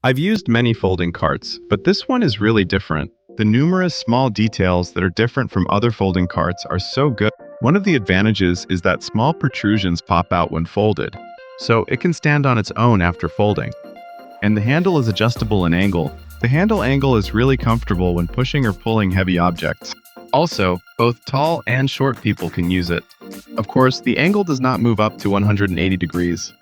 I've used many folding carts, but this one is really different. The numerous small details that are different from other folding carts are so good. One of the advantages is that small protrusions pop out when folded, so it can stand on its own after folding. And the handle is adjustable in angle. The handle angle is really comfortable when pushing or pulling heavy objects. Also, both tall and short people can use it. Of course, the angle does not move up to 180 degrees.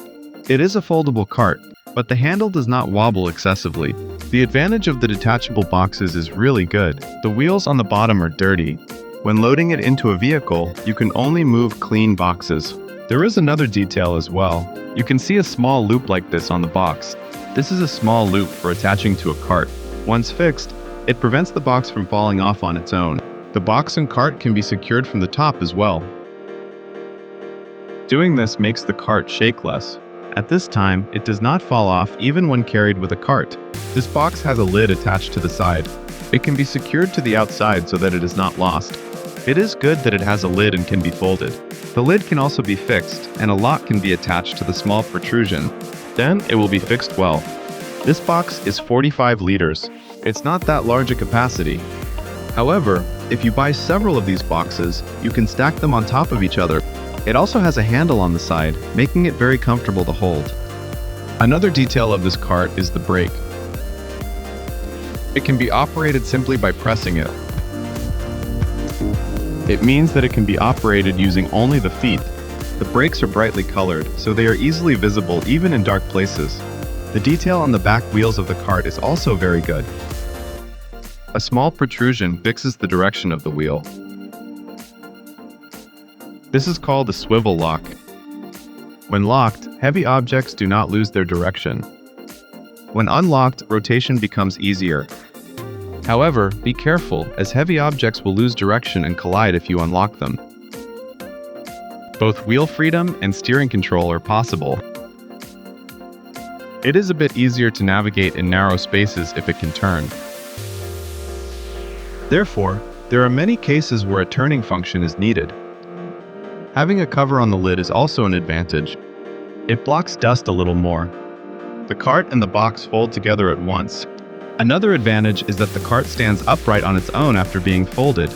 It is a foldable cart, but the handle does not wobble excessively. The advantage of the detachable boxes is really good. The wheels on the bottom are dirty. When loading it into a vehicle, you can only move clean boxes. There is another detail as well. You can see a small loop like this on the box. This is a small loop for attaching to a cart. Once fixed, it prevents the box from falling off on its own. The box and cart can be secured from the top as well. Doing this makes the cart shake less. At this time, it does not fall off even when carried with a cart. This box has a lid attached to the side. It can be secured to the outside so that it is not lost. It is good that it has a lid and can be folded. The lid can also be fixed, and a lock can be attached to the small protrusion. Then it will be fixed well. This box is 45 liters. It's not that large a capacity. However, if you buy several of these boxes, you can stack them on top of each other. It also has a handle on the side, making it very comfortable to hold. Another detail of this cart is the brake. It can be operated simply by pressing it. It means that it can be operated using only the feet. The brakes are brightly colored, so they are easily visible even in dark places. The detail on the back wheels of the cart is also very good. A small protrusion fixes the direction of the wheel. This is called a swivel lock. When locked, heavy objects do not lose their direction. When unlocked, rotation becomes easier. However, be careful, as heavy objects will lose direction and collide if you unlock them. Both wheel freedom and steering control are possible. It is a bit easier to navigate in narrow spaces if it can turn. Therefore, there are many cases where a turning function is needed. Having a cover on the lid is also an advantage. It blocks dust a little more. The cart and the box fold together at once. Another advantage is that the cart stands upright on its own after being folded.